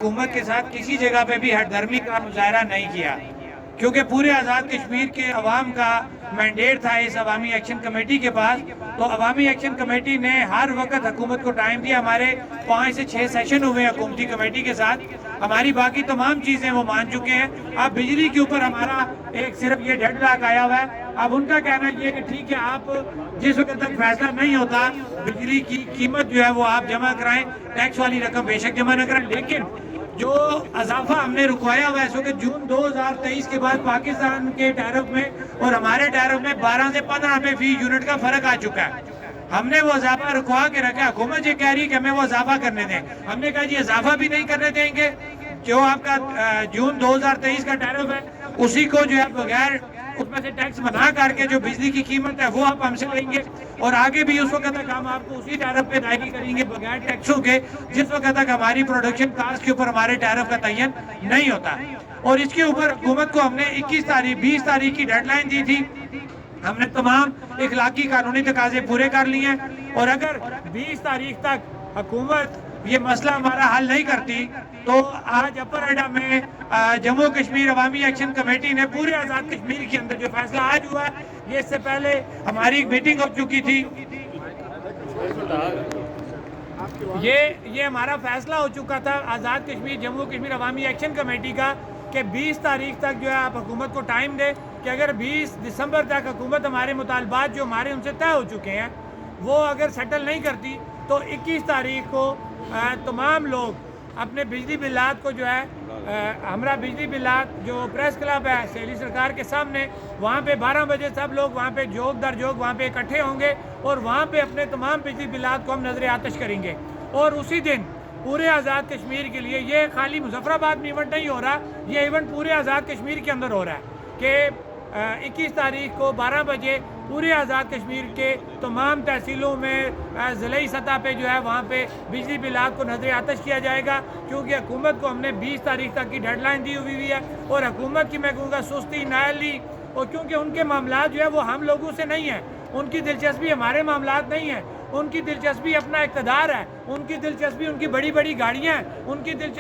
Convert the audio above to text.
حکومت کے ساتھ کسی جگہ پہ بھی ہٹ درمی کا مظاہرہ نہیں کیا، کیونکہ پورے آزاد کشمیر کے عوام کا مینڈیٹ تھا اس عوامی ایکشن کمیٹی کے پاس۔ تو عوامی ایکشن کمیٹی نے ہر وقت حکومت کو ٹائم دیا۔ ہمارے 5 سے 6 سیشن ہوئے حکومتی کمیٹی کے ساتھ، ہماری باقی تمام چیزیں وہ مان چکے ہیں۔ اب بجلی کے اوپر ہمارا ایک صرف یہ ڈیڈ لاک آیا ہوا ہے۔ اب ان کا کہنا یہ کہ ٹھیک ہے، آپ جس وقت تک فیصلہ نہیں ہوتا بجلی کی قیمت جو ہے وہ آپ جمع کرائیں، ٹیکس والی رقم بے شک جمع نہ کریں، لیکن جو اضافہ ہم نے رکوایا ہوا ہے اس وقت جون 2023 کے بعد پاکستان کے ٹیرف میں اور ہمارے ٹیرف میں 12 سے 15 روپے فی یونٹ کا فرق آ چکا ہے۔ ہم نے وہ اضافہ رکوا کے رکھا، حکومت یہ کہہ رہی ہے کہ ہمیں وہ اضافہ کرنے دیں۔ ہم نے کہا جی اضافہ بھی نہیں کرنے دیں گے، جو آپ کا جون 2023 کا ٹیرف ہے اسی کو جو ہے بغیر اس میں سے ٹیکس بنا کر کے جو بجلی کی قیمت ہے وہ آپ ہم سے لیں گے، اور آگے بھی اس وقت تک ہم آپ کو اسی ٹیرف پہ ادائیگی کریں گے بغیر ٹیکسوں کے، جس وقت تک ہماری پروڈکشن کاسٹ کے اوپر ہمارے ٹیرف کا تعین نہیں ہوتا۔ اور اس کے اوپر حکومت کو ہم نے 20 تاریخ کی ڈیڈ لائن دی تھی۔ ہم نے تمام اخلاقی قانونی تقاضے پورے کر لیے ہیں، اور اگر 20 تاریخ تک حکومت یہ مسئلہ ہمارا حل نہیں کرتی تو آج اپر ایڈا میں جموں کشمیر عوامی ایکشن کمیٹی نے پورے آزاد کشمیر کے اندر جو فیصلہ آج ہوا ہے، یہ اس سے پہلے ہماری ایک میٹنگ ہو چکی تھی، یہ ہمارا فیصلہ ہو چکا تھا آزاد کشمیر جموں کشمیر عوامی ایکشن کمیٹی کا کہ 20 تاریخ تک جو ہے آپ حکومت کو ٹائم دے کہ اگر 20 دسمبر تک حکومت ہمارے مطالبات جو ہمارے ان سے طے ہو چکے ہیں وہ اگر سیٹل نہیں کرتی تو 21 تاریخ کو تمام لوگ اپنے بجلی بلات کو جو ہے ہمارا بجلی بلات جو پریس کلب ہے سہیلی سرکار کے سامنے، وہاں پہ 12 بجے سب لوگ وہاں پہ جوگ در جوگ وہاں پہ اکٹھے ہوں گے، اور وہاں پہ اپنے تمام بجلی بلات کو ہم نظر آتش کریں گے۔ اور اسی دن پورے آزاد کشمیر کے لیے، یہ خالی مظفر آباد میں ایونٹ نہیں ہو رہا، یہ ایونٹ پورے آزاد کشمیر کے اندر ہو رہا ہے کہ 21 تاریخ کو 12 بجے پورے آزاد کشمیر کے تمام تحصیلوں میں ضلعی سطح پہ جو ہے وہاں پہ بجلی بلات کو نظر آتش کیا جائے گا، کیونکہ حکومت کو ہم نے 20 تاریخ تک کی ڈیڈ لائن دی ہوئی ہے، اور حکومت کی میں کہوں گا سستی نااہلی، اور کیونکہ ان کے معاملات جو ہے وہ ہم لوگوں سے نہیں ہیں، ان کی دلچسپی ہمارے معاملات نہیں ہیں، ان کی دلچسپی اپنا اقتدار ہے، ان کی دلچسپی ان کی بڑی بڑی گاڑیاں ہیں، ان کی دلچسپی